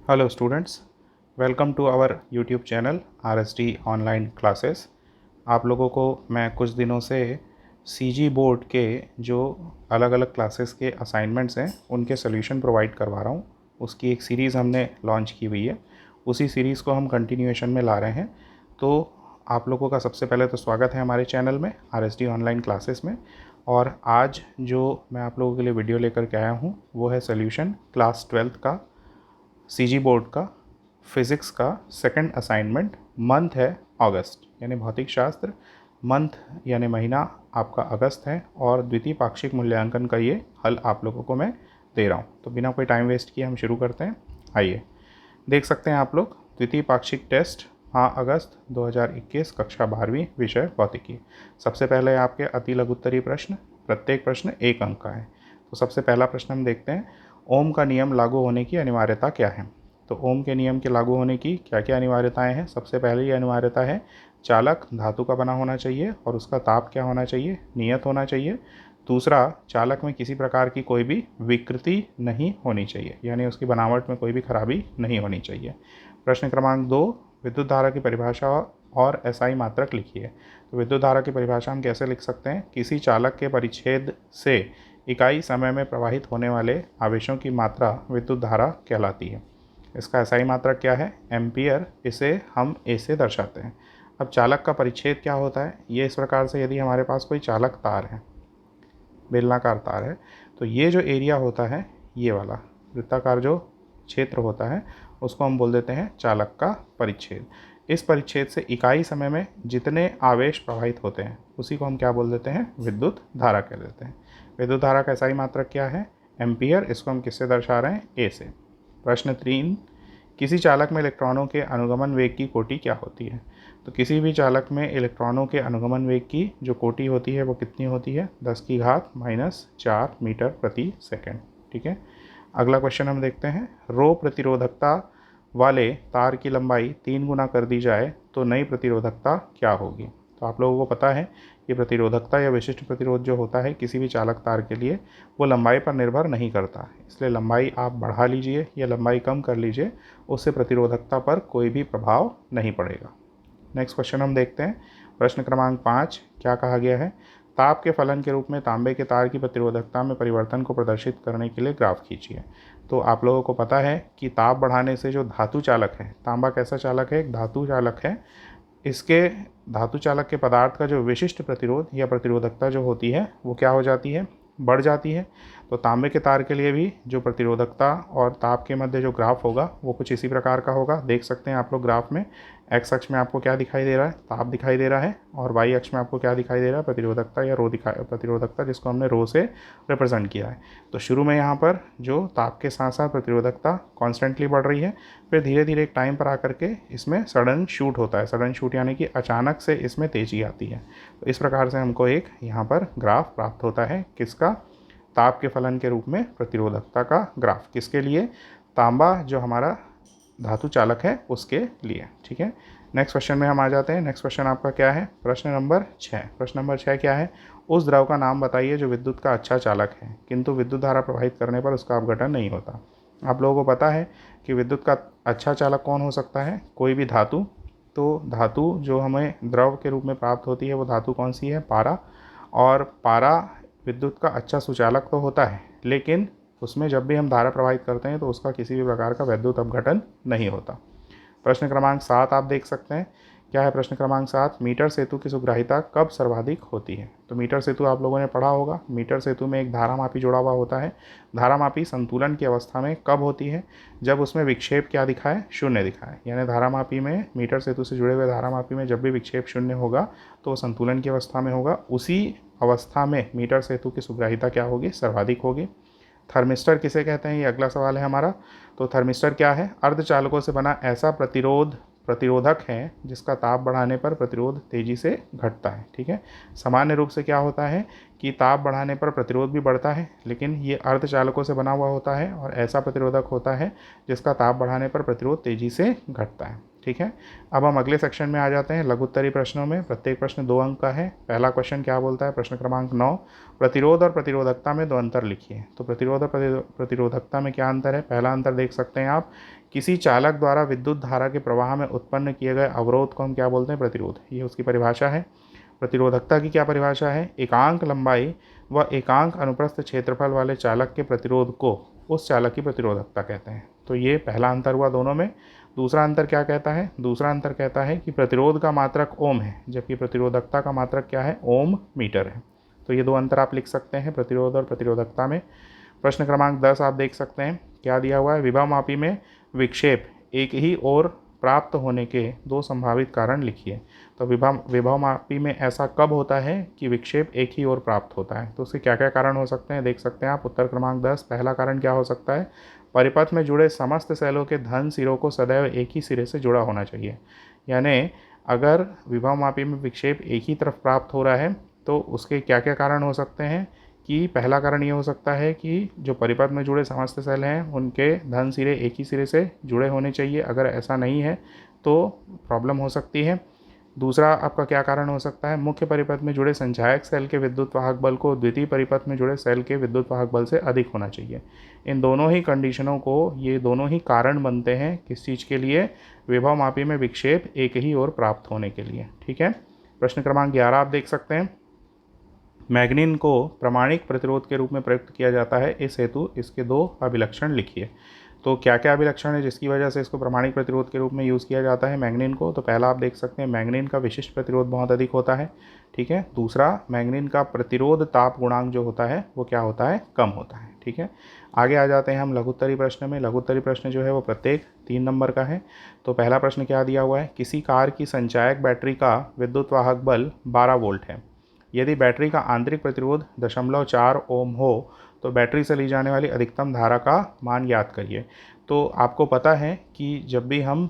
Hello students, welcome to our YouTube channel RSD online classes. आप लोगों को मैं कुछ दिनों से CG बोर्ड के जो अलग अलग क्लासेस के असाइनमेंट्स हैं उनके सोल्यूशन प्रोवाइड करवा रहा हूँ। उसकी एक सीरीज़ हमने लॉन्च की हुई है, उसी सीरीज़ को हम कंटिन्यूएशन में ला रहे हैं। तो आप लोगों का सबसे पहले तो स्वागत है हमारे चैनल में RSD ऑनलाइन क्लासेस में। और आज जो मैं आप लोगों के लिए वीडियो लेकर के आया हूँ वो है सोल्यूशन क्लास 12th का CG बोर्ड का फिज़िक्स का सेकंड असाइनमेंट। मंथ है अगस्त, यानी भौतिक शास्त्र। मंथ यानी महीना आपका अगस्त है और द्वितीय पाक्षिक मूल्यांकन का ये हल आप लोगों को मैं दे रहा हूँ। तो बिना कोई टाइम वेस्ट किए हम शुरू करते हैं। आइए देख सकते हैं आप लोग, द्वितीय पाक्षिक टेस्ट 5 अगस्त 2021, कक्षा 12वीं, विषय भौतिकी। सबसे पहले आपके अति लघुत्तरीय प्रश्न, प्रत्येक प्रश्न 1 अंक का है। तो सबसे पहला प्रश्न हम देखते हैं, ओम का नियम लागू होने की अनिवार्यता क्या है। तो ओम के नियम के लागू होने की क्या क्या अनिवार्यताएं हैं। सबसे पहले ये अनिवार्यता है, चालक धातु का बना होना चाहिए और उसका ताप क्या होना चाहिए, नियत होना चाहिए। दूसरा, चालक में किसी प्रकार की कोई भी विकृति नहीं होनी चाहिए, यानी उसकी बनावट में कोई भी खराबी नहीं होनी चाहिए। प्रश्न क्रमांक 2, विद्युत धारा की परिभाषा और SI मात्रक लिखिए। तो विद्युत धारा की परिभाषा हम कैसे लिख सकते हैं, किसी चालक के परिच्छेद से इकाई समय में प्रवाहित होने वाले आवेशों की मात्रा विद्युत धारा कहलाती है। इसका SI मात्रक क्या है, एम्पियर। इसे हम A से दर्शाते हैं। अब चालक का परिच्छेद क्या होता है, ये इस प्रकार से, यदि हमारे पास कोई चालक तार है, बेलनाकार तार है, तो ये जो एरिया होता है, ये वाला वृत्ताकार जो क्षेत्र होता है, उसको हम बोल देते हैं चालक का परिच्छेद। इस परिच्छेद से इकाई समय में जितने आवेश प्रवाहित होते हैं उसी को हम क्या बोल देते हैं, विद्युत धारा कह देते हैं। विद्युत धारा का SI मात्रक क्या है, एम्पियर। इसको हम किससे दर्शा रहे हैं, A से। प्रश्न 3, किसी चालक में इलेक्ट्रॉनों के अनुगमन वेग की कोटि क्या होती है। तो किसी भी चालक में इलेक्ट्रॉनों के अनुगमन वेग की जो कोटि होती है वो कितनी होती है, 10 की घात -4 मीटर प्रति सेकंड। ठीक है। अगला क्वेश्चन हम देखते हैं, रो प्रतिरोधकता वाले तार की लंबाई 3 गुना कर दी जाए तो नई प्रतिरोधकता क्या होगी। तो आप लोगों को पता है कि प्रतिरोधकता या विशिष्ट प्रतिरोध जो होता है किसी भी चालक तार के लिए, वो लंबाई पर निर्भर नहीं करता। इसलिए लंबाई आप बढ़ा लीजिए या लंबाई कम कर लीजिए, उससे प्रतिरोधकता पर कोई भी प्रभाव नहीं पड़ेगा। नेक्स्ट क्वेश्चन हम देखते हैं, प्रश्न क्रमांक 5, क्या कहा गया है, ताप के फलन के रूप में तांबे के तार की प्रतिरोधकता में परिवर्तन को प्रदर्शित करने के लिए ग्राफ खींचिए। तो आप लोगों को पता है कि ताप बढ़ाने से जो धातु चालक है, तांबा कैसा चालक है, एक धातु चालक है, इसके धातु चालक के पदार्थ का जो विशिष्ट प्रतिरोध या प्रतिरोधकता जो होती है वो क्या हो जाती है, बढ़ जाती है। तो तांबे के तार के लिए भी जो प्रतिरोधकता और ताप के मध्य जो ग्राफ होगा वो कुछ इसी प्रकार का होगा। देख सकते हैं आप लोग ग्राफ में, एक्स अक्ष में आपको क्या दिखाई दे रहा है, ताप दिखाई दे रहा है, और वाई अक्ष में आपको क्या दिखाई दे रहा है, प्रतिरोधकता या रो प्रतिरोधकता, जिसको हमने रो से रिप्रेजेंट किया है। तो शुरू में यहाँ पर जो ताप के साथ साथ प्रतिरोधकता कॉन्स्टेंटली बढ़ रही है, फिर धीरे धीरे एक टाइम पर आकर के इसमें सडन शूट होता है। सडन शूट यानी कि अचानक से इसमें तेजी आती है। तो इस प्रकार से हमको एक यहाँ पर ग्राफ प्राप्त होता है, किसका, ताप के फलन के रूप में प्रतिरोधकता का ग्राफ। किसके लिए, तांबा जो हमारा धातु चालक है उसके लिए। ठीक है। नेक्स्ट क्वेश्चन में हम आ जाते हैं। नेक्स्ट क्वेश्चन आपका क्या है, प्रश्न नंबर 6। प्रश्न नंबर 6 क्या है, उस द्रव का नाम बताइए जो विद्युत का अच्छा चालक है किंतु विद्युत धारा प्रवाहित करने पर उसका अपघटन नहीं होता। आप लोगों को पता है कि विद्युत का अच्छा चालक कौन हो सकता है, कोई भी धातु। तो धातु जो हमें द्रव के रूप में प्राप्त होती है वो धातु कौन सी है, पारा। और पारा विद्युत का अच्छा सुचालक तो होता है, लेकिन उसमें जब भी हम धारा प्रवाहित करते हैं तो उसका किसी भी प्रकार का वैद्युत अपघटन नहीं होता। प्रश्न क्रमांक 7 आप देख सकते हैं, क्या है प्रश्न क्रमांक 7, मीटर सेतु की सुग्राहिता कब सर्वाधिक होती है। तो मीटर सेतु आप लोगों ने पढ़ा होगा, मीटर सेतु में एक धारामापी जुड़ा हुआ होता है। धारामापी संतुलन की अवस्था में कब होती है, जब उसमें विक्षेप क्या दिखाए, शून्य दिखाए। यानी धारामापी में, मीटर सेतु से जुड़े हुए धारामापी में जब भी विक्षेप शून्य होगा तो वो संतुलन की अवस्था में होगा। उसी अवस्था में मीटर सेतु की सुग्राहिता क्या होगी, सर्वाधिक होगी। थर्मिस्टर किसे कहते हैं, ये अगला सवाल है हमारा। तो थर्मिस्टर क्या है, अर्धचालकों से बना ऐसा प्रतिरोधक है जिसका ताप बढ़ाने पर प्रतिरोध तेजी से घटता है। ठीक है। सामान्य रूप से क्या होता है कि ताप बढ़ाने पर प्रतिरोध भी बढ़ता है, लेकिन ये अर्धचालकों से बना हुआ होता है और ऐसा प्रतिरोधक होता है जिसका ताप बढ़ाने पर प्रतिरोध तेजी से घटता है। ठीक है। अब हम अगले सेक्शन में आ जाते हैं, लघुत्तरी प्रश्नों में। प्रत्येक प्रश्न 2 अंक का है। पहला क्वेश्चन क्या बोलता है, प्रश्न क्रमांक 9, प्रतिरोध और प्रतिरोधकता में 2 अंतर लिखिए। तो प्रतिरोध और प्रतिरोधकता में क्या अंतर है? पहला अंतर देख सकते हैं आप, किसी चालक द्वारा विद्युत धारा के प्रवाह में उत्पन्न किए गए अवरोध को हम क्या बोलते हैं? प्रतिरोध। ये उसकी परिभाषा है। प्रतिरोधकता की क्या परिभाषा है? एकांक लंबाई व एकांक अनुप्रस्थ क्षेत्रफल वाले चालक के प्रतिरोध को उस चालक की प्रतिरोधकता कहते हैं। तो ये पहला अंतर हुआ दोनों में। दूसरा अंतर क्या कहता है? दूसरा अंतर कहता है कि प्रतिरोध का मात्रक ओम है, जबकि प्रतिरोधकता का मात्रक क्या है? ओम मीटर है। तो ये 2 अंतर आप लिख सकते हैं प्रतिरोध और प्रतिरोधकता में। प्रश्न क्रमांक 10 आप देख सकते हैं, क्या दिया हुआ है? विभवमापी में विक्षेप एक ही ओर प्राप्त होने के 2 संभावित कारण लिखिए। तो विभवमापी में ऐसा कब होता है कि विक्षेप एक ही ओर प्राप्त होता है? तो उसके क्या क्या कारण हो सकते हैं, देख सकते हैं आप। उत्तर क्रमांक 10, पहला कारण क्या हो सकता है? परिपथ में जुड़े समस्त सेलों के धन सिरों को सदैव एक ही सिरे से जुड़ा होना चाहिए। यानी अगर विभवमापी में विक्षेप एक ही तरफ प्राप्त हो रहा है तो उसके क्या क्या कारण हो सकते हैं कि पहला कारण ये हो सकता है कि जो परिपथ में जुड़े समस्त सेल हैं उनके धन सिरे एक ही सिरे से जुड़े होने चाहिए। अगर ऐसा नहीं है तो प्रॉब्लम हो सकती है। दूसरा आपका क्या कारण हो सकता है? मुख्य परिपथ में जुड़े संचायक सेल के विद्युत वाहक बल को द्वितीय परिपथ में जुड़े सेल के विद्युत वाहक बल से अधिक होना चाहिए। इन दोनों ही कंडीशनों को, ये दोनों ही कारण बनते हैं किस चीज़ के लिए? विभवमापी में विक्षेप एक ही ओर प्राप्त होने के लिए। ठीक है। प्रश्न क्रमांक 11 आप देख सकते हैं, मैग्नीन को प्रामाणिक प्रतिरोध के रूप में प्रयुक्त किया जाता है, इस हेतु इसके 2 अभिलक्षण लिखिए। तो क्या क्या अभिलक्षण है जिसकी वजह से इसको प्रामाणिक प्रतिरोध के रूप में यूज़ किया जाता है मैग्नीन को? तो पहला आप देख सकते हैं, मैग्नीन का विशिष्ट प्रतिरोध बहुत अधिक होता है। ठीक है। दूसरा, मैग्नीन का प्रतिरोध ताप गुणांक जो होता है वो क्या होता है? कम होता है। ठीक है। आगे आ जाते हैं हम लघुत्तरी प्रश्न में। लघुत्तरी प्रश्न जो है वो प्रत्येक 3 नंबर का है। तो पहला प्रश्न क्या दिया हुआ है? किसी कार की संचायक बैटरी का विद्युत वाहक बल 12 वोल्ट है। यदि बैटरी का आंतरिक प्रतिरोध 0.4 ओम हो तो बैटरी से ली जाने वाली अधिकतम धारा का मान ज्ञात करिए। तो आपको पता है कि जब भी हम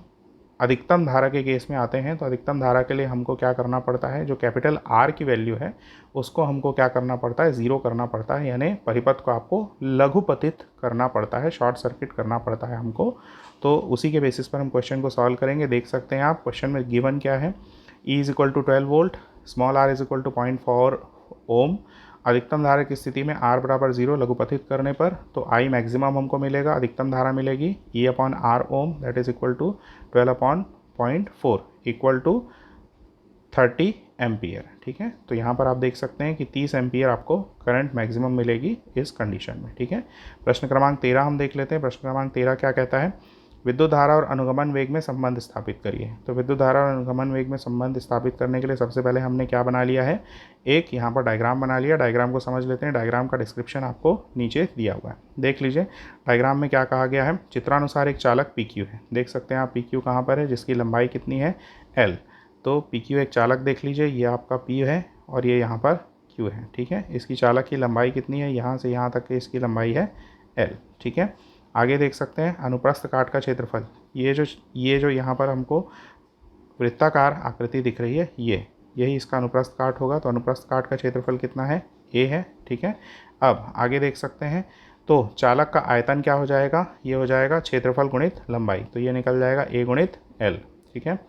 अधिकतम धारा के केस में आते हैं तो अधिकतम धारा के लिए हमको क्या करना पड़ता है? जो कैपिटल आर की वैल्यू है उसको हमको क्या करना पड़ता है? 0 करना पड़ता है। यानी परिपथ को आपको लघुपतित करना पड़ता है, शॉर्ट सर्किट करना पड़ता है हमको। तो उसी के बेसिस पर हम क्वेश्चन को सॉल्व करेंगे। देख सकते हैं आप, क्वेश्चन में गिवन क्या है? E = 12 वोल्ट, स्मॉल r = 0.4 ओम। अधिकतम धारा की स्थिति में r = 0 लघुपतित करने पर तो I मैक्सिमम हमको मिलेगा, अधिकतम धारा मिलेगी E/R ohm, that is equal to 12/0.4 equal to 30 ampere. ठीक है। तो यहाँ पर आप देख सकते हैं कि 30 एम्पियर आपको करंट मैक्सिमम मिलेगी इस कंडीशन में। ठीक है। प्रश्न क्रमांक 13 हम देख लेते हैं। प्रश्न क्रमांक 13 क्या कहता है? विद्युत धारा और अनुगमन वेग में संबंध स्थापित करिए। तो विद्युत धारा और अनुगमन वेग में संबंध स्थापित करने के लिए सबसे पहले हमने क्या बना लिया है? एक यहाँ पर डायग्राम बना लिया। डायग्राम को समझ लेते हैं। डायग्राम का डिस्क्रिप्शन आपको नीचे दिया हुआ है, देख लीजिए। डायग्राम में क्या कहा गया है? चित्रानुसार एक चालक PQ है। देख सकते हैं आप PQ कहाँ पर है, जिसकी लंबाई कितनी है? L। तो PQ एक चालक देख लीजिए, ये आपका P है और ये यहाँ पर Q है। ठीक है। इसकी चालक की लंबाई कितनी है? यहाँ से यहाँ तक की इसकी लंबाई है L। ठीक है। आगे देख सकते हैं अनुप्रस्थ काट का क्षेत्रफल। ये जो यहाँ पर हमको वृत्ताकार आकृति दिख रही है, यही इसका अनुप्रस्थ काट होगा। तो अनुप्रस्थ काट का क्षेत्रफल कितना है? A है। ठीक है। अब आगे देख सकते हैं, तो चालक का आयतन क्या हो जाएगा? ये हो जाएगा क्षेत्रफल गुणित लंबाई। तो ये निकल जाएगा A × L। ठीक है।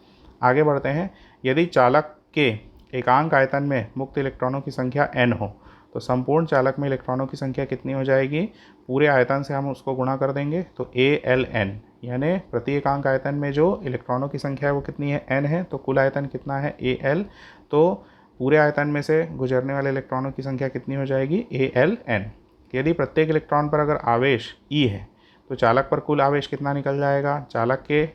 आगे बढ़ते हैं। यदि चालक के एकांक आयतन में मुक्त इलेक्ट्रॉनों की संख्या n हो तो संपूर्ण चालक में इलेक्ट्रॉनों की संख्या कितनी हो जाएगी? पूरे आयतन से हम उसको गुणा कर देंगे तो ALN, यानी प्रति एकांक आयतन में जो इलेक्ट्रॉनों की संख्या है वो कितनी है? n है। तो कुल आयतन कितना है? AL। तो पूरे आयतन में से गुजरने वाले इलेक्ट्रॉनों की संख्या कितनी हो जाएगी? ALN। यदि प्रत्येक इलेक्ट्रॉन पर अगर आवेश E है तो चालक पर कुल आवेश कितना निकल जाएगा? चालक के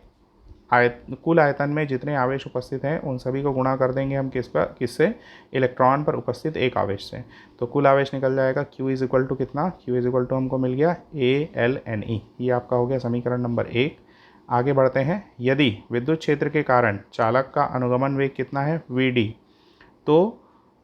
कुल आयतन में जितने आवेश उपस्थित हैं उन सभी को गुणा कर देंगे हम किससे? इलेक्ट्रॉन पर उपस्थित एक आवेश से। तो कुल आवेश निकल जाएगा Q = कितना? Q = हमको मिल गया ALNE। ये आपका हो गया समीकरण नंबर 1। आगे बढ़ते हैं। यदि विद्युत क्षेत्र के कारण चालक का अनुगमन वेग कितना है? VD, तो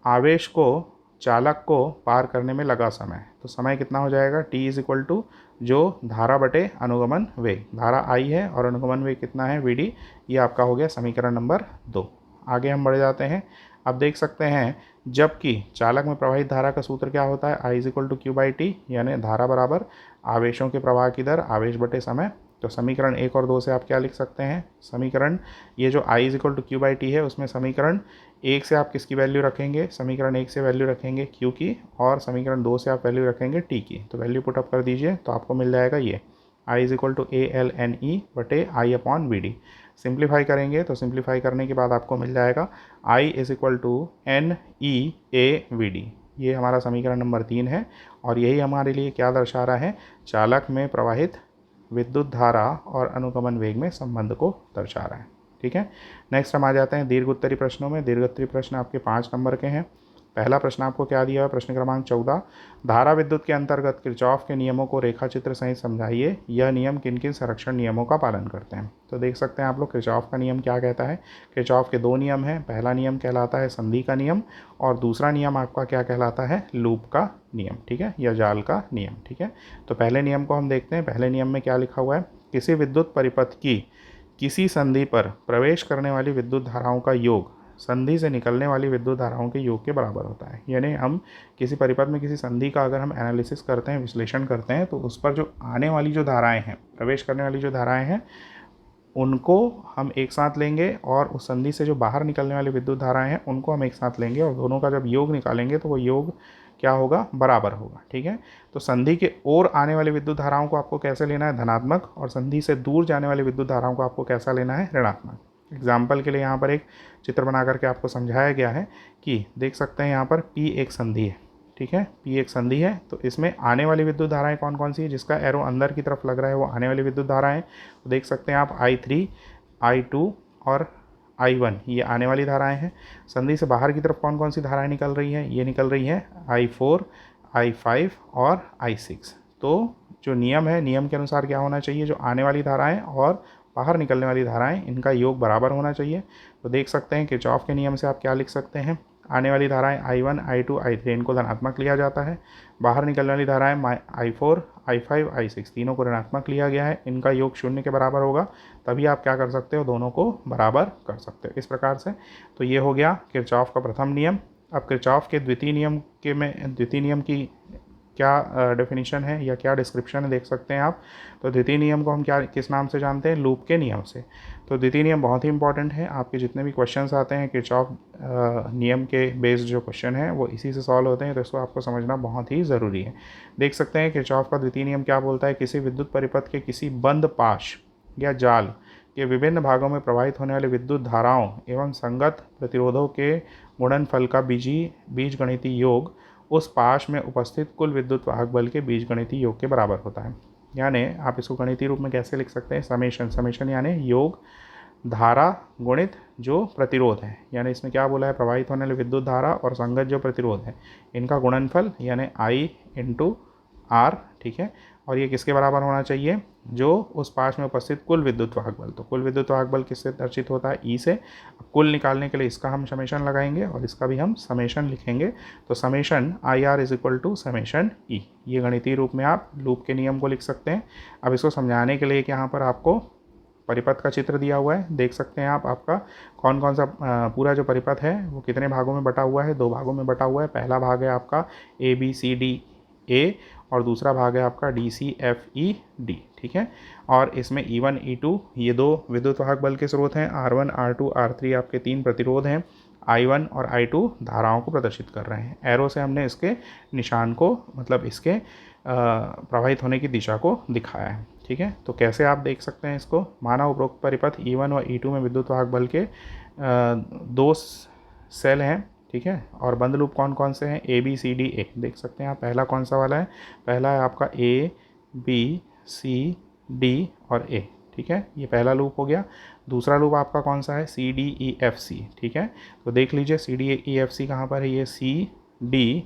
आवेश को चालक को पार करने में लगा समय, तो समय कितना हो जाएगा? T = जो धारा बटे अनुगमन वेग। धारा I है और अनुगमन वेग कितना है? VD। ये आपका हो गया समीकरण नंबर 2। आगे हम बढ़ जाते हैं। अब देख सकते हैं, जबकि चालक में प्रवाहित धारा का सूत्र क्या होता है? I = Q/T, यानी धारा बराबर आवेशों के प्रवाह की दर आवेश बटे समय। तो समीकरण 1 और 2 से आप क्या लिख सकते हैं, समीकरण ये जो I = Q/T है उसमें समीकरण 1 से आप किसकी वैल्यू रखेंगे, समीकरण 1 से वैल्यू रखेंगे Q की, और समीकरण 2 से आप वैल्यू रखेंगे T की। तो वैल्यू पुट अप कर दीजिए तो आपको मिल जाएगा ये I = ALNE/I/VD। सिंप्लीफाई करेंगे तो सिंप्लीफाई करने के बाद आपको मिल जाएगा I = NE/AVD। ये हमारा समीकरण नंबर 3 है और यही हमारे लिए क्या दर्शा रहा है, चालक में प्रवाहित विद्युत धारा और अनुगमन वेग में संबंध को दर्शा रहा है। ठीक है, नेक्स्ट हम आ जाते हैं दीर्घ उत्तरी प्रश्नों में। दीर्घ उत्तरी प्रश्न आपके 5 नंबर के हैं। पहला प्रश्न आपको क्या दिया है, प्रश्न क्रमांक 14, धारा विद्युत के अंतर्गत किरचॉफ के नियमों को रेखाचित्र सहित समझाइए। यह नियम किन किन संरक्षण नियमों का पालन करते हैं। तो देख सकते हैं आप लोग किरचॉफ का नियम क्या कहता है। किरचॉफ के 2 नियम हैं। पहला नियम कहलाता है संधि का नियम और दूसरा नियम आपका क्या कहलाता है, लूप का नियम। ठीक है, या जाल का नियम। ठीक है, तो पहले नियम को हम देखते हैं। पहले नियम में क्या लिखा हुआ है, किसी विद्युत परिपथ की किसी संधि पर प्रवेश करने वाली विद्युत धाराओं का योग संधि से निकलने वाली विद्युत धाराओं के योग के बराबर होता है। यानी हम किसी परिपथ में किसी संधि का अगर हम एनालिसिस करते हैं, विश्लेषण करते हैं, तो उस पर जो आने वाली जो धाराएं हैं, प्रवेश करने वाली जो धाराएं हैं, उनको हम एक साथ लेंगे और उस संधि से जो बाहर निकलने वाली विद्युत धाराएं हैं उनको हम एक साथ लेंगे और दोनों का जब योग निकालेंगे तो वो योग क्या होगा, बराबर होगा। ठीक है, तो संधि के ओर आने वाली विद्युत धाराओं को आपको कैसे लेना है, धनात्मक, और संधि से दूर जाने वाली विद्युत धाराओं को आपको कैसा लेना है, ऋणात्मक। एग्जाम्पल के लिए यहाँ पर एक चित्र बना करके आपको समझाया गया है कि देख सकते हैं यहाँ पर P एक संधि है। ठीक है, P एक संधि है, तो इसमें आने वाली विद्युत धाराएं कौन कौन सी है, जिसका एरो अंदर की तरफ लग रहा है वो आने वाली विद्युत धाराएं। तो देख सकते हैं आप I3, I2 और I1 ये आने वाली धाराएं हैं। संधि से बाहर की तरफ कौन कौन सी धाराएं निकल रही हैं, ये निकल रही हैं I4, I5 और I6। तो जो नियम है, नियम के अनुसार क्या होना चाहिए, जो आने वाली धाराएं और बाहर निकलने वाली धाराएं, इनका योग बराबर होना चाहिए। तो देख सकते हैं किरचॉफ के नियम से आप क्या लिख सकते हैं, आने वाली धाराएं I1, I2, I3 इनको धनात्मक लिया जाता है। बाहर निकलने वाली धाराएं I4, I5, I6 तीनों को ऋणात्मक लिया गया है। इनका योग 0 के बराबर होगा, तभी आप क्या कर सकते हो, दोनों को बराबर कर सकते हो इस प्रकार से। तो ये हो गया किरचॉफ का प्रथम नियम। अब किरचॉफ के द्वितीय नियम की क्या डेफिनेशन है या क्या डिस्क्रिप्शन है, देख सकते हैं आप। तो द्वितीय नियम को हम क्या किस नाम से जानते हैं, लूप के नियम से। तो द्वितीय नियम बहुत ही इंपॉर्टेंट है। आपके जितने भी क्वेश्चंस आते हैं किरचॉफ नियम के बेस्ड जो क्वेश्चन है वो इसी से सॉल्व होते हैं, तो इसको आपको समझना बहुत ही ज़रूरी है। देख सकते हैं किरचॉफ का द्वितीय नियम क्या बोलता है, किसी विद्युत परिपथ के किसी बंद पाश या जाल के विभिन्न भागों में प्रवाहित होने वाली विद्युत धाराओं एवं संगत प्रतिरोधों के गुणनफल का बीजगणितीय योग उस पाश में उपस्थित कुल विद्युत वाहक बल के बीजगणितीय योग के बराबर होता है। यानी आप इसको गणितीय रूप में कैसे लिख सकते हैं, समेशन यानी योग धारा गुणित जो प्रतिरोध है। यानी इसमें क्या बोला है, प्रवाहित होने वाली विद्युत धारा और संगत जो प्रतिरोध है इनका गुणनफल यानी I × R। ठीक है, और ये किसके बराबर होना चाहिए, जो उस पाश में उपस्थित कुल विद्युत वाहक बल। तो कुल विद्युत वाहक बल किससे दर्शित होता है, E से। कुल निकालने के लिए इसका हम समेशन लगाएंगे और इसका भी हम समेशन लिखेंगे। तो समेशन IR = समेशन E। ये गणितीय रूप में आप लूप के नियम को लिख सकते हैं। अब इसको समझाने के लिए कि यहाँ पर आपको परिपथ का चित्र दिया हुआ है, देख सकते हैं आप आपका कौन कौन सा पूरा जो परिपथ है वो कितने भागों में बटा हुआ है, 2 भागों में बटा हुआ है। पहला भाग है आपका ABCDA और दूसरा भाग है आपका DCFED। ठीक है, और इसमें E1, E2 ये 2 विद्युत वाहक बल के स्रोत हैं, R1, R2, R3 आपके 3 प्रतिरोध हैं, I1 और I2 धाराओं को प्रदर्शित कर रहे हैं। एरो से हमने इसके निशान को, मतलब इसके प्रवाहित होने की दिशा को दिखाया है। ठीक है, तो कैसे आप देख सकते हैं इसको, माना उपरोक्त परिपथ E1 और E2 में विद्युत वाहक बल के 2 सेल हैं। ठीक है, और बंद लूप कौन कौन से हैं, ABCDA। देख सकते हैं आप, पहला कौन सा वाला है, पहला है आपका ABCD और A। ठीक है, ये पहला लूप हो गया। दूसरा लूप आपका कौन सा है, CDEFC। ठीक है, तो देख लीजिए CDEFC कहाँ पर है, ये CDEFC।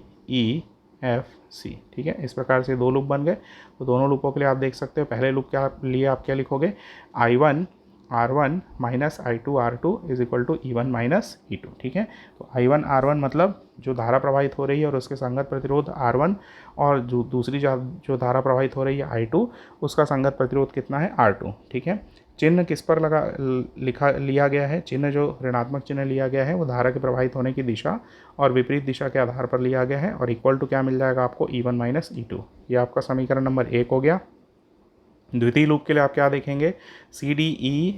ठीक है, इस प्रकार से 2 लूप बन गए। तो दोनों लूपों के लिए आप देख सकते हो, पहले लूप के लिए आप क्या लिखोगे, I1 R1 minus I2 R2 = E1 - E2। ठीक है, तो I1 R1 मतलब जो धारा प्रवाहित हो रही है और उसके संगत प्रतिरोध R1, और जो दूसरी जो धारा प्रवाहित हो रही है I2 उसका संगत प्रतिरोध कितना है, R2। ठीक है, चिन्ह किस पर लिया गया है, चिन्ह जो ऋणात्मक चिन्ह लिया गया है वो धारा के प्रवाहित होने की दिशा और विपरीत दिशा के आधार पर लिया गया है, और इक्वल टू क्या मिल जाएगा आपको, E1 - E2। ये आपका समीकरण नंबर 1 हो गया। द्वितीय लूप के लिए आप क्या देखेंगे, CDE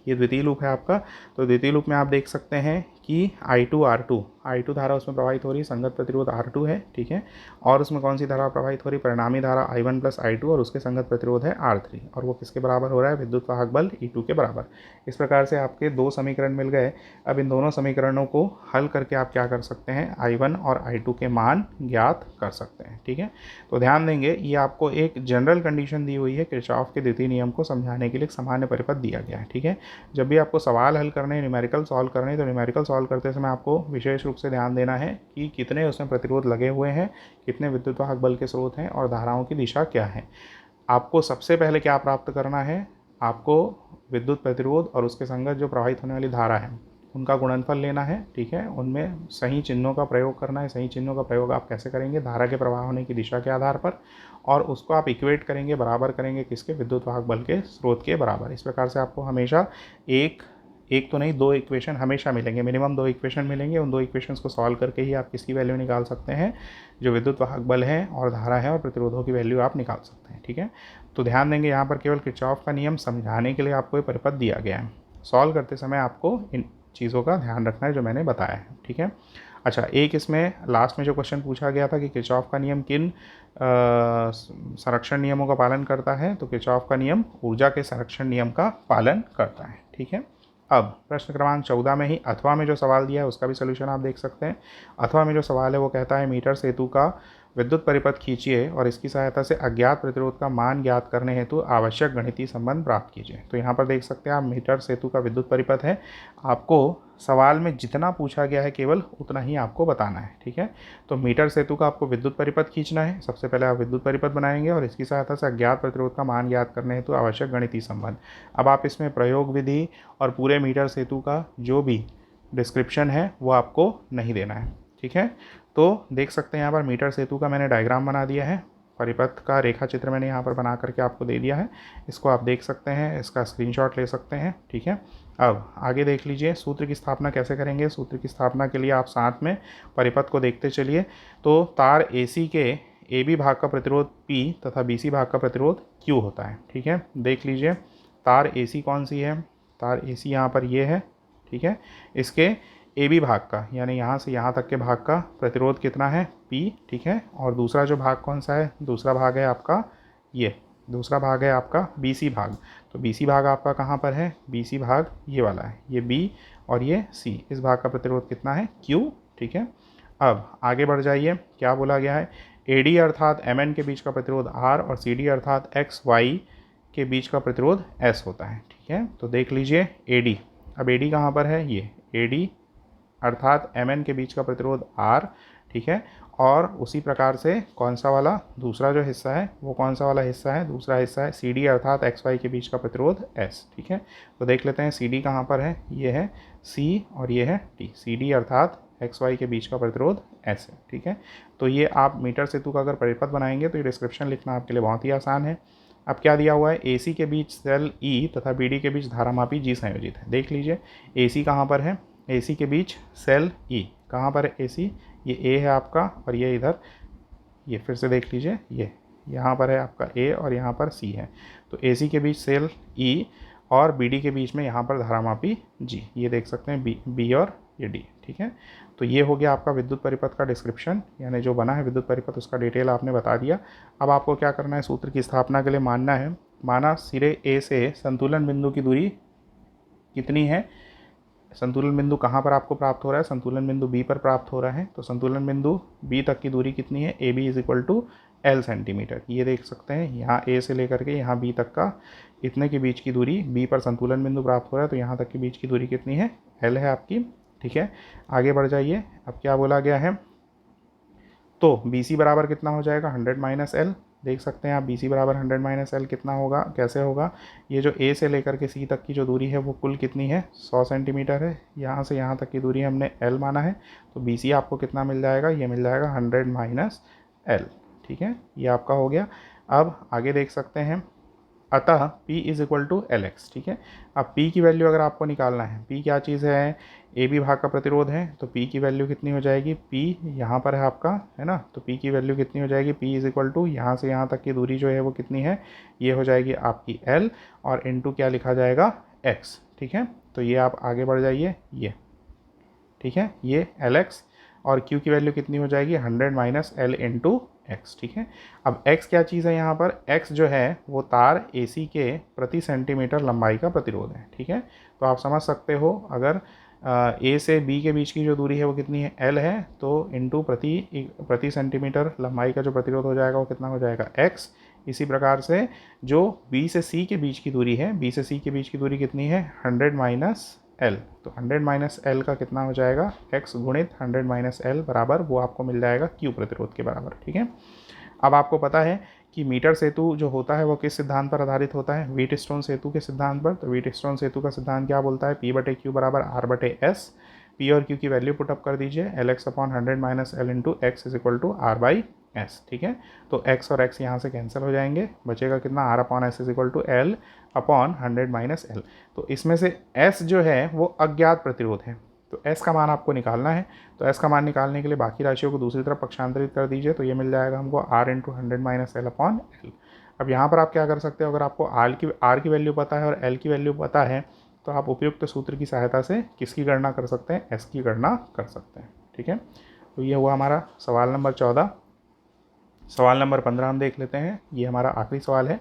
ये द्वितीय लूप है आपका। तो द्वितीय लूप में आप देख सकते हैं कि I2 धारा उसमें प्रवाहित हो रही है, संगत प्रतिरोध R2 है, ठीक है। और उसमें कौन सी धारा प्रवाहित हो रही है, परिणामी धारा I1 + I2 और उसके संगत प्रतिरोध है R3, और वो किसके बराबर हो रहा है, विद्युत वाहक बल E2 के बराबर। इस प्रकार से आपके दो समीकरण मिल गए। अब इन दोनों समीकरणों को हल करके आप क्या कर सकते हैं, I1 और I2 के मान ज्ञात कर सकते हैं, ठीक है। तो ध्यान देंगे, ये आपको एक जनरल कंडीशन दी हुई है, किरचॉफ के द्वितीय नियम को समझाने के लिए एक सामान्य परिपथ दिया गया है, ठीक है। जब भी आपको सवाल हल करने, न्यूमेरिकल सॉल्व करने, तो न्यूमेरिकल सॉल्व करते समय आपको विशेष रूप से ध्यान देना है कि कितने उसमें प्रतिरोध लगे हुए हैं, कितने विद्युत वाहक बल के स्रोत हैं और धाराओं की दिशा क्या है। आपको सबसे पहले क्या प्राप्त करना है, आपको विद्युत प्रतिरोध और उसके संगत जो प्रवाहित होने वाली धारा है उनका गुणनफल लेना है, ठीक है। उनमें सही चिन्हों का प्रयोग करना है। सही चिन्हों का प्रयोग आप कैसे करेंगे, धारा के प्रवाह होने की दिशा के आधार पर, और उसको आप इक्वेट करेंगे, बराबर करेंगे किसके, विद्युत वाहक बल के स्रोत के बराबर। इस प्रकार से आपको हमेशा एक तो नहीं, दो इक्वेशन हमेशा मिलेंगे, मिनिमम दो इक्वेशन मिलेंगे। उन दो इक्वेशंस को सॉल्व करके ही आप किसकी वैल्यू निकाल सकते हैं, जो विद्युत वाहक बल है और धारा है और प्रतिरोधों की वैल्यू आप निकाल सकते हैं, ठीक है। तो ध्यान देंगे, यहाँ पर केवल किरचॉफ का नियम समझाने के लिए आपको ये परिपथ दिया गया है। सॉल्व करते समय आपको इन चीज़ों का ध्यान रखना है जो मैंने बताया है, ठीक है। अच्छा, एक इसमें लास्ट में जो क्वेश्चन पूछा गया था कि किरचॉफ का नियम किन संरक्षण नियमों का पालन करता है, तो किरचॉफ का नियम ऊर्जा के संरक्षण नियम का पालन करता है, ठीक है। अब प्रश्न क्रमांक 14 में ही अथवा में जो सवाल दिया है उसका भी सोल्यूशन आप देख सकते हैं। अथवा में जो सवाल है वो कहता है, मीटर सेतु का विद्युत परिपथ खींचिए और इसकी सहायता से अज्ञात प्रतिरोध का मान ज्ञात करने हेतु आवश्यक गणितीय संबंध प्राप्त कीजिए। तो यहाँ पर देख सकते हैं आप, मीटर सेतु का विद्युत परिपथ है। आपको सवाल में जितना पूछा गया है केवल उतना ही आपको बताना है, ठीक है। तो मीटर सेतु का आपको विद्युत परिपथ खींचना है। सबसे पहले आप विद्युत परिपथ बनाएंगे और इसकी सहायता से अज्ञात प्रतिरोध का मान ज्ञात करने हेतु आवश्यक गणितीय संबंध। अब आप इसमें प्रयोग विधि और पूरे मीटर सेतु का जो भी डिस्क्रिप्शन है वो आपको नहीं देना है, ठीक है। तो देख सकते हैं यहाँ पर मीटर सेतु का मैंने डायग्राम बना दिया है, परिपथ का रेखा चित्र मैंने यहाँ पर बना करके आपको दे दिया है। इसको आप देख सकते हैं, इसका स्क्रीनशॉट ले सकते हैं, ठीक है। अब आगे देख लीजिए, सूत्र की स्थापना कैसे करेंगे। सूत्र की स्थापना के लिए आप साथ में परिपथ को देखते चलिए। तो तार AC के AB भाग का प्रतिरोध P तथा BC भाग का प्रतिरोध Q होता है, ठीक है। देख लीजिए, तार AC कौन सी है, तार AC यहाँ पर ये है, ठीक है। इसके AB भाग का, यानी यहाँ से यहाँ तक के भाग का प्रतिरोध कितना है, P, ठीक है। और दूसरा जो भाग कौन सा है, दूसरा भाग है आपका ये, दूसरा भाग है आपका BC भाग। तो BC भाग आपका कहाँ पर है, BC भाग ये वाला है, ये B और ये C। इस भाग का प्रतिरोध कितना है, Q, ठीक है। अब आगे बढ़ जाइए, क्या बोला गया है, AD अर्थात MN के बीच का प्रतिरोध R और CD अर्थात XY के बीच का प्रतिरोध S होता है, ठीक है। तो देख लीजिए AD, अब AD कहाँ पर है, ये AD अर्थात MN के बीच का प्रतिरोध R, ठीक है। और उसी प्रकार से कौन सा वाला दूसरा जो हिस्सा है वो कौन सा वाला हिस्सा है, दूसरा हिस्सा है CD अर्थात XY के बीच का प्रतिरोध S, ठीक है। तो देख लेते हैं CD कहाँ पर है, ये है C और ये है D। CD अर्थात XY के बीच का प्रतिरोध S है, ठीक है। तो ये आप मीटर सेतु का अगर परिपथ बनाएंगे तो ये डिस्क्रिप्शन लिखना आपके लिए बहुत ही आसान है। अब क्या दिया हुआ है, AC के बीच सेल E तथा BD के बीच धारामापी G संयोजित है। देख लीजिए AC कहाँ पर है, AC के बीच सेल E कहाँ पर है, AC ये A है आपका और ये इधर, ये फिर से देख लीजिए, ये यहाँ पर है आपका A और यहाँ पर C है। तो AC के बीच सेल E और BD के बीच में यहाँ पर धारामापी G, ये देख सकते हैं B और ये D, ठीक है। तो ये हो गया आपका विद्युत परिपथ का डिस्क्रिप्शन, यानी जो बना है विद्युत परिपथ उसका डिटेल आपने बता दिया। अब आपको क्या करना है, सूत्र की स्थापना के लिए मानना है, माना सिरे A से संतुलन बिंदु की दूरी कितनी है, संतुलन बिंदु कहाँ पर आपको प्राप्त हो रहा है, संतुलन बिंदु B पर प्राप्त हो रहा है। तो संतुलन बिंदु B तक की दूरी कितनी है, AB = L सेंटीमीटर। ये देख सकते हैं, यहाँ A से लेकर के यहाँ B तक का इतने के बीच की दूरी, B पर संतुलन बिंदु प्राप्त हो रहा है तो यहाँ तक के बीच की दूरी कितनी है, L है आपकी, ठीक है। आगे बढ़ जाइए, अब क्या बोला गया है, तो BC बराबर कितना हो जाएगा, 100 - L। देख सकते हैं आप BC बराबर 100 - L कितना होगा, कैसे होगा, ये जो A से लेकर के C तक की जो दूरी है वो कुल कितनी है, 100 सेंटीमीटर है। यहाँ से यहाँ तक की दूरी हमने L माना है, तो BC आपको कितना मिल जाएगा, ये मिल जाएगा 100 - L, ठीक है। ये आपका हो गया। अब आगे देख सकते हैं, अतः P is equal to L X. ठीक है, अब P की वैल्यू अगर आपको निकालना है, P क्या चीज़ है, ए बी भाग का प्रतिरोध है, तो P की वैल्यू कितनी हो जाएगी, P यहाँ पर है आपका, है ना, तो P की वैल्यू कितनी हो जाएगी, P इज इक्वल टू यहाँ से यहाँ तक की दूरी जो है वो कितनी है, ये हो जाएगी आपकी L, और इनटू क्या लिखा जाएगा, X। ठीक है, तो ये आप आगे बढ़ जाइए, ये ठीक है, ये एल एक्स, और Q की वैल्यू कितनी हो जाएगी, 100 माइनस एल इंटू एक्स। ठीक है, अब X क्या चीज़ है यहाँ पर, X जो है वो तार AC के प्रति सेंटीमीटर लंबाई का प्रतिरोध है। ठीक है, तो आप समझ सकते हो, अगर A से B के बीच की जो दूरी है वो कितनी है, L है, तो इंटू प्रति सेंटीमीटर लंबाई का जो प्रतिरोध हो जाएगा वो कितना हो जाएगा, X। इसी प्रकार से जो B से C के बीच की दूरी है, B से C के बीच की दूरी कितनी है, 100 माइनस L, तो 100 माइनस एल का कितना हो जाएगा, x गुणित 100 माइनस एल बराबर वो आपको मिल जाएगा Q प्रतिरोध के बराबर। ठीक है, अब आपको पता है कि मीटर सेतु जो होता है वो किस सिद्धांत पर आधारित होता है, व्हीटस्टोन सेतु के सिद्धांत पर। तो व्हीटस्टोन सेतु का सिद्धांत क्या बोलता है, P बटे Q बराबर R बटे S। P और Q की वैल्यू पुटअप कर दीजिए, L X upon 100 minus L into X is equal to R by S। ठीक है, तो x और x यहाँ से कैंसिल हो जाएंगे, बचेगा कितना, R upon S is equal to L upon 100 minus L. तो इसमें से s जो है वो अज्ञात प्रतिरोध है, तो s का मान आपको निकालना है। तो s का मान निकालने के लिए बाकी राशियों को दूसरी तरफ पक्षांतरित कर दीजिए, तो ये मिल जाएगा हमको r into 100 minus L upon L. अब यहाँ पर आप क्या कर सकते हो, अगर आपको r की वैल्यू पता है और l की वैल्यू पता है, तो आप उपयुक्त सूत्र की सहायता से किसकी गणना कर सकते हैं, s की गणना कर सकते हैं। ठीक है, तो ये हुआ हमारा सवाल नंबर 14। सवाल नंबर 15 हम देख लेते हैं, ये हमारा आखिरी सवाल है।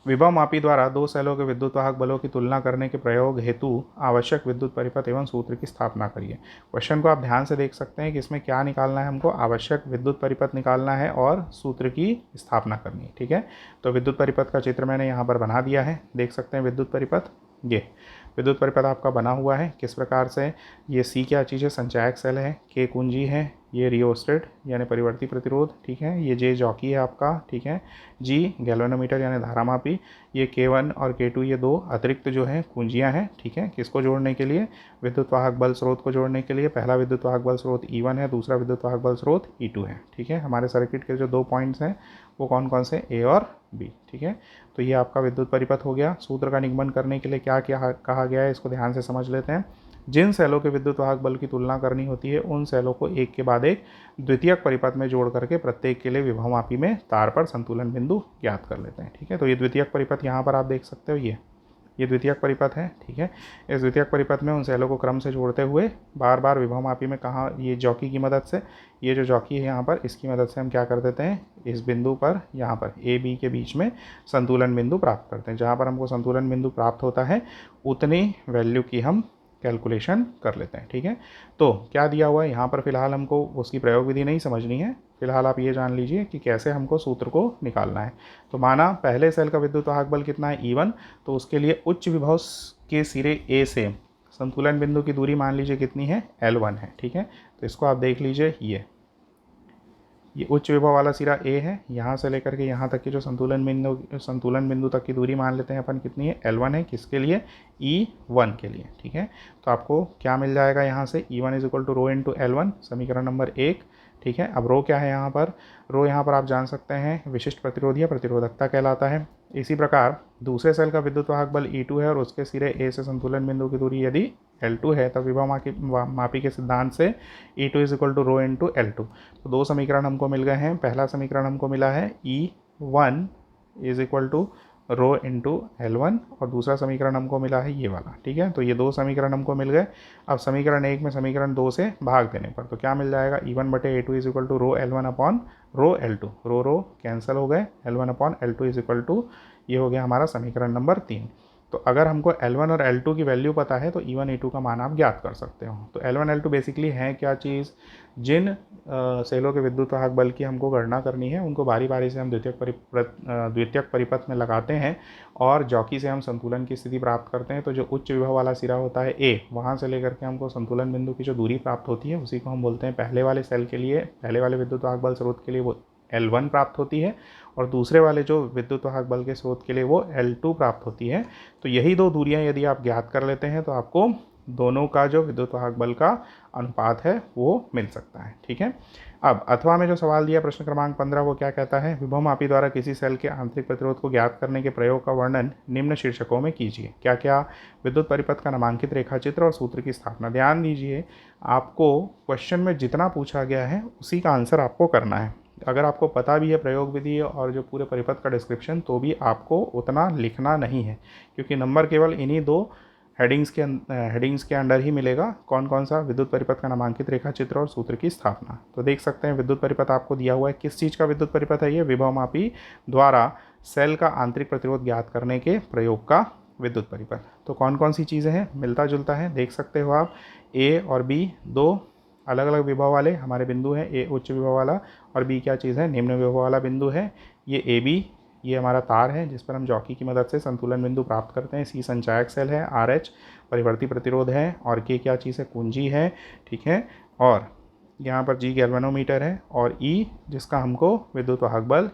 विभव मापी द्वारा दो सेलों के विद्युत वाहक बलों की तुलना करने के प्रयोग हेतु आवश्यक विद्युत परिपथ एवं सूत्र की स्थापना करिए। क्वेश्चन को आप ध्यान से देख सकते हैं कि इसमें क्या निकालना है, हमको आवश्यक विद्युत परिपथ निकालना है और सूत्र की स्थापना करनी है। ठीक है, तो विद्युत परिपथ का चित्र मैंने यहाँ पर बना दिया है, देख सकते हैं विद्युत परिपथ, ये विद्युत परिपथ आपका बना हुआ है किस प्रकार से, ये C क्या चीज़ है, संचायक सेल है, K कुंजी है, ये रियोस्टेट यानी परिवर्ती प्रतिरोध, ठीक है, ये J जॉकी है आपका, ठीक है, G गैल्वेनोमीटर यानी धारामापी, ये K1 और K2 ये दो अतिरिक्त जो है कुंजियां हैं। ठीक है, किसको जोड़ने के लिए, विद्युत वाहक बल स्रोत को जोड़ने के लिए। पहला विद्युत वाहक बल स्रोत E1 है, दूसरा विद्युत वाहक बल स्रोत E2 है। ठीक है, हमारे सर्किट के जो दो पॉइंट्स हैं वो कौन कौन से, A और B। ठीक है, तो ये आपका विद्युत परिपथ हो गया। सूत्र का निगमन करने के लिए क्या क्या कहा गया है, इसको ध्यान से समझ लेते हैं। जिन सेलों के विद्युत वाहक बल की तुलना करनी होती है उन सेलों को एक के बाद एक द्वितीयक परिपथ में जोड़ करके प्रत्येक के लिए विभवमापी में तार पर संतुलन बिंदु ज्ञात कर लेते हैं। ठीक है, तो ये द्वितीयक परिपथ यहाँ पर आप देख सकते हो, ये द्वितीयक परिपथ है। ठीक है, इस द्वितीयक परिपथ में उन सेलों को क्रम से जोड़ते हुए बार बार विभवमापी में कहाँ, ये जॉकी की मदद से, ये जो जॉकी है यहाँ पर, इसकी मदद से हम क्या कर देते हैं, इस बिंदु पर यहाँ पर ए बी के बीच में संतुलन बिंदु प्राप्त करते हैं। जहाँ पर हमको संतुलन बिंदु प्राप्त होता है उतनी वैल्यू की हम कैलकुलेशन कर लेते हैं। ठीक है, तो क्या दिया हुआ है यहाँ पर, फिलहाल हमको उसकी प्रयोग विधि नहीं समझनी है, फिलहाल आप ये जान लीजिए कि कैसे हमको सूत्र को निकालना है। तो माना पहले सेल का विद्युत वाहक बल कितना है, E1, तो उसके लिए उच्च विभव के सिरे A से संतुलन बिंदु की दूरी मान लीजिए कितनी है, L1 है। ठीक है, तो इसको आप देख लीजिए, ये उच्च विभव वाला सिरा A है, यहाँ से लेकर के यहाँ तक की जो संतुलन बिंदु तक की दूरी मान लेते हैं अपन कितनी है, L1 है, किसके लिए, E1 के लिए। ठीक है, तो आपको क्या मिल जाएगा यहाँ से, E1 is equal to rho into L1, समीकरण नंबर 1। ठीक है, अब रो क्या है यहाँ पर, रो यहाँ पर आप जान सकते हैं विशिष्ट प्रतिरोध या प्रतिरोधकता कहलाता है। इसी प्रकार दूसरे सेल का विद्युत वाहक बल E2 है और उसके सिरे A से संतुलन बिंदु की दूरी यदि L2 है, तब विभव मापी के सिद्धांत से E2 is equal to rho into L2। तो दो समीकरण हमको मिल गए हैं। पहला समीकरण हमको मिला है E1 is equal to rho into L1 और दूसरा समीकरण हमको मिला है ये वाला। ठीक है, तो ये दो समीकरण हमको मिल गए। अब समीकरण 1 में समीकरण 2 से भाग देने पर तो क्या मिल जाएगा, E1 बटे A2 is equal to rho L1 upon rho L2, rho cancel हो गए, L1 upon L2 is equal to, ये हो गया हमारा समीकरण नंबर 3। तो अगर हमको L1 और L2 की वैल्यू पता है तो E1 E2 का मान आप ज्ञात कर सकते हो। तो L1 L2 बेसिकली है क्या चीज़, जिन सेलों के विद्युत वाहक बल की हमको गणना करनी है उनको बारी बारी से हम द्वितीयक परिपथ में लगाते हैं और जॉकी से हम संतुलन की स्थिति प्राप्त करते हैं। तो जो उच्च विभव वाला सिरा होता है A, वहाँ से लेकर के हमको संतुलन बिंदु की जो दूरी प्राप्त होती है उसी को हम बोलते हैं, पहले वाले सेल के लिए, पहले वाले विद्युत वाहक बल स्रोत के लिए वो L1 प्राप्त होती है और दूसरे वाले जो विद्युत वाहक बल के स्रोत के लिए वो L2 प्राप्त होती है। तो यही दो दूरियां यदि आप ज्ञात कर लेते हैं तो आपको दोनों का जो विद्युत वाहक बल का अनुपात है वो मिल सकता है। ठीक है, अब अथवा में जो सवाल दिया प्रश्न क्रमांक 15 वो क्या कहता है, विभवमापी द्वारा किसी सेल के आंतरिक प्रतिरोध को ज्ञात करने के प्रयोग का वर्णन निम्न शीर्षकों में कीजिए। क्या क्या, विद्युत परिपथ का नामांकित रेखाचित्र और सूत्र की स्थापना। ध्यान दीजिए, आपको क्वेश्चन में जितना पूछा गया है उसी का आंसर आपको करना है। अगर आपको पता भी है प्रयोग विधि और जो पूरे परिपथ का डिस्क्रिप्शन, तो भी आपको उतना लिखना नहीं है, क्योंकि नंबर केवल इन्हीं दो हेडिंग्स के अंडर ही मिलेगा। कौन कौन सा, विद्युत परिपथ का नामांकित रेखाचित्र और सूत्र की स्थापना। तो देख सकते हैं विद्युत परिपथ आपको दिया हुआ है। किस चीज़ का विद्युत परिपथ है ये, विभवमापी द्वारा सेल का आंतरिक प्रतिरोध ज्ञात करने के प्रयोग का विद्युत परिपथ। तो कौन कौन सी चीज़ें हैं, मिलता जुलता है, देख सकते हो आप। ए और बी दो अलग अलग विभव वाले हमारे बिंदु हैं, ए उच्च विभव वाला और बी क्या चीज़ है, निम्न विभव वाला बिंदु है। ये ए बी, ये हमारा तार है जिस पर हम जॉकी की मदद से संतुलन बिंदु प्राप्त करते हैं। सी संचायक सेल है, आर एच परिवर्ती प्रतिरोध है, और के क्या चीज़ है, कुंजी है, ठीक है। और यहाँ पर जी गैल्वेनोमीटर है, और ई जिसका हमको विद्युत वाहक बल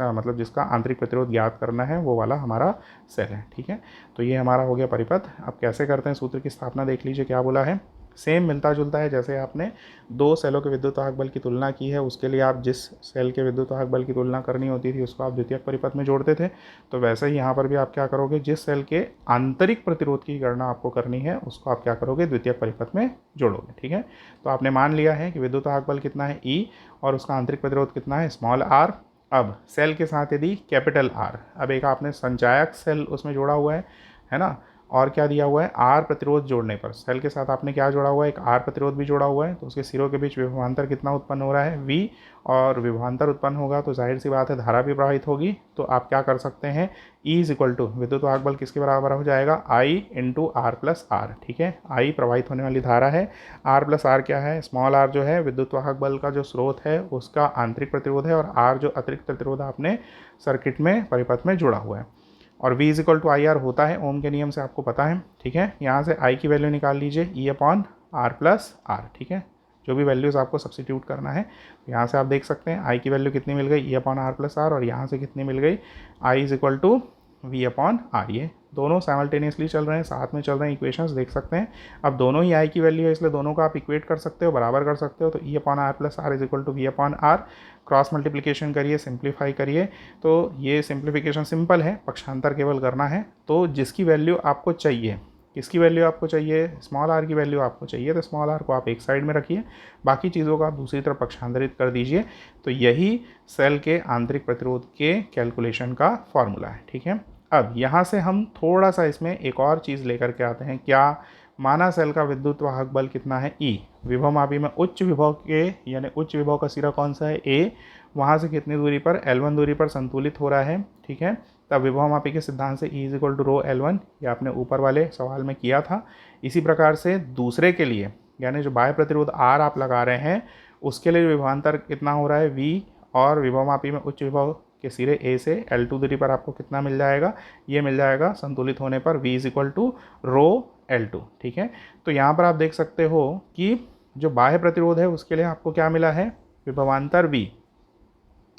मतलब जिसका आंतरिक प्रतिरोध ज्ञात करना है, वो वाला हमारा सेल है, ठीक है। तो ये हमारा हो गया परिपथ। अब कैसे करते हैं सूत्र की स्थापना, देख लीजिए क्या बोला है। सेम मिलता जुलता है, जैसे आपने दो सेलों के विद्युत वाहक बल की तुलना की है, उसके लिए आप जिस सेल के विद्युत वाहक बल की तुलना करनी होती थी उसको आप द्वितीयक परिपथ में जोड़ते थे। तो वैसे ही यहाँ पर भी आप क्या करोगे, जिस सेल के आंतरिक प्रतिरोध की गणना आपको करनी है उसको आप क्या करोगे, द्वितीयक परिपथ में जोड़ोगे, ठीक है। तो आपने मान लिया है कि विद्युत वाहक बल कितना है ई, और उसका आंतरिक प्रतिरोध कितना है, स्मॉल आर। अब सेल के साथ यदि कैपिटल आर, अब एक आपने संचायक सेल उसमें जोड़ा हुआ है ना, और क्या दिया हुआ है, आर प्रतिरोध जोड़ने पर सेल के साथ आपने क्या जोड़ा हुआ है, एक आर प्रतिरोध भी जोड़ा हुआ है। तो उसके सिरों के बीच विभवांतर कितना उत्पन्न हो रहा है, वी, और विभवांतर उत्पन्न होगा तो जाहिर सी बात है धारा भी प्रवाहित होगी। तो आप क्या कर सकते हैं, ई इज इक्वल टू विद्युत वाहक बल किसके बराबर हो जाएगा, आई इंटू आर प्लस आर, ठीक है। आई प्रवाहित होने वाली धारा है, आर प्लस आर क्या है, स्मॉल आर जो है विद्युत वाहक बल का जो स्रोत है उसका आंतरिक प्रतिरोध है, और आर जो अतिरिक्त प्रतिरोध आपने सर्किट में परिपथ में जुड़ा हुआ है। और V is equal to I R होता है ओम के नियम से, आपको पता है, ठीक है। यहाँ से I की वैल्यू निकाल लीजिए, E upon R plus R, ठीक है। जो भी वैल्यूज़ आपको सब्सिट्यूट करना है, यहाँ से आप देख सकते हैं I की वैल्यू कितनी मिल गई, E upon R plus R, और यहाँ से कितनी मिल गई, I is equal to V upon R. ये दोनों साइमल्टेनियसली चल रहे हैं, साथ में चल रहे हैं इक्वेशंस, देख सकते हैं। अब दोनों ही I की वैल्यू है, इसलिए दोनों को आप इक्वेट कर सकते हो, बराबर कर सकते हो। तो E upon R plus R is equal to V upon R, cross multiplication करिए, सिंप्लीफाई करिए। तो ये सिंप्लीफिकेशन सिंपल है, पक्षांतर केवल करना है। तो जिसकी वैल्यू आपको चाहिए, किसकी वैल्यू आपको चाहिए, स्मॉल आर की वैल्यू आपको चाहिए, तो स्मॉल आर को आप एक साइड में रखिए, बाकी चीज़ों को आप दूसरी तरफ पक्षांतरित कर दीजिए। तो यही सेल के आंतरिक प्रतिरोध के कैलकुलेशन का फॉर्मूला है, ठीक है। अब यहाँ से हम थोड़ा सा इसमें एक और चीज़ लेकर के आते हैं। क्या, माना सेल का विद्युत वाहक बल कितना है, ई, विभवमापी में उच्च विभव के, यानी उच्च विभव का सिरा कौन सा है, ए, वहाँ से कितनी दूरी पर, L1 दूरी पर संतुलित हो रहा है, ठीक है। तब विभवमापी के सिद्धांत से E is equal to rho L1, ये आपने ऊपर वाले सवाल में किया था। इसी प्रकार से दूसरे के लिए, यानी जो बाह्य प्रतिरोध R आप लगा रहे हैं, उसके लिए विभवांतर कितना हो रहा है, V, और विभवमापी में उच्च विभव के सिरे ए से L2 दूरी पर आपको कितना मिल जाएगा, ये मिल जाएगा संतुलित होने पर V is equal to rho L2, ठीक है। तो यहाँ पर आप देख सकते हो कि जो बाह्य प्रतिरोध है उसके लिए आपको क्या मिला है, विभवांतर V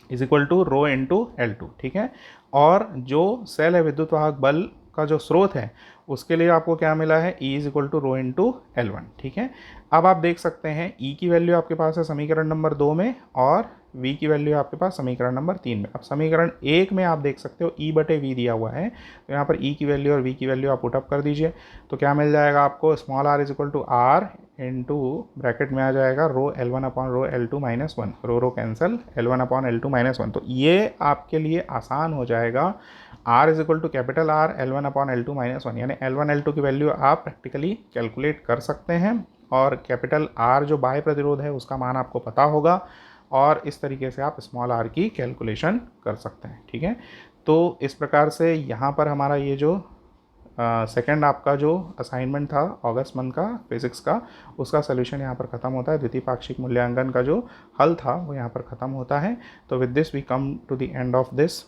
is equal to rho into L2, ठीक है। और जो सेल है विद्युत वाहक बल का जो स्रोत है उसके लिए आपको क्या मिला है, E is equal to rho into L1, ठीक है। अब आप देख सकते हैं E की वैल्यू आपके पास है समीकरण नंबर 2 में, और V की वैल्यू आपके पास समीकरण नंबर 3 में। अब समीकरण 1 में आप देख सकते हो E बटे V दिया हुआ है, तो यहाँ पर E की वैल्यू और V की वैल्यू आप पुटअप कर दीजिए। तो क्या मिल जाएगा आपको, small r is equal to r into bracket में आ जाएगा rho L1 upon rho L2 minus 1, rho cancel, L1 upon L2 minus 1। तो ये आपके लिए आसान हो जाएगा, R is equal to capital R L1 upon L2 minus 1, यानी L1 L2 की वैल्यू आप प्रैक्टिकली कैलकुलेट कर सकते हैं, और कैपिटल R जो बाह्य प्रतिरोध है उसका मान आपको पता होगा, और इस तरीके से आप स्मॉल r की कैलकुलेशन कर सकते हैं, ठीक है। तो इस प्रकार से यहाँ पर हमारा ये जो सेकंड आपका जो असाइनमेंट था अगस्त मंथ का फिजिक्स का, उसका सोल्यूशन यहाँ पर ख़त्म होता है। द्वितीय पाक्षिक मूल्यांकन का जो हल था वो यहाँ पर ख़त्म होता है। तो with this we come to the end of this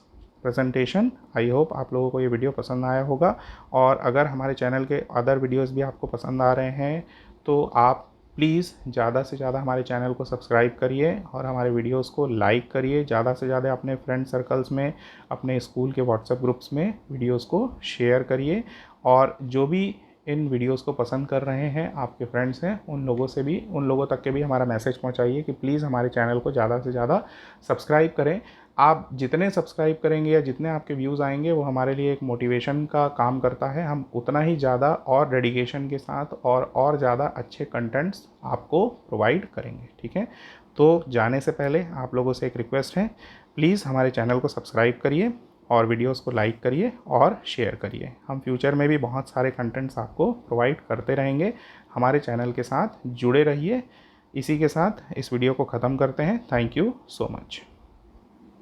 presentation. I hope आप लोगों को ये वीडियो पसंद आया होगा, और अगर हमारे चैनल के अदर वीडियोस भी आपको पसंद आ रहे हैं तो आप प्लीज़ ज़्यादा से ज़्यादा हमारे चैनल को सब्सक्राइब करिए और हमारे वीडियोस को लाइक करिए। ज़्यादा से ज़्यादा अपने फ्रेंड सर्कल्स में, अपने स्कूल के व्हाट्सएप ग्रुप्स में वीडियोस को शेयर करिए, और जो भी इन वीडियोस को पसंद कर रहे हैं, आपके फ्रेंड्स हैं, उन लोगों तक के भी हमारा मैसेज पहुंचाइए कि प्लीज़ हमारे चैनल को ज़्यादा से ज़्यादा सब्सक्राइब करें। आप जितने सब्सक्राइब करेंगे या जितने आपके व्यूज़ आएंगे वो हमारे लिए एक मोटिवेशन का काम करता है। हम उतना ही ज़्यादा और डेडिकेशन के साथ और ज़्यादा अच्छे कंटेंट्स आपको प्रोवाइड करेंगे। ठीक है, तो जाने से पहले आप लोगों से एक रिक्वेस्ट है, प्लीज़ हमारे चैनल को सब्सक्राइब करिए और वीडियोस को लाइक करिए और शेयर करिए। हम फ्यूचर में भी बहुत सारे कंटेंट्स आपको प्रोवाइड करते रहेंगे। हमारे चैनल के साथ जुड़े रहिए। इसी के साथ इस वीडियो को ख़त्म करते हैं। Thank you so much.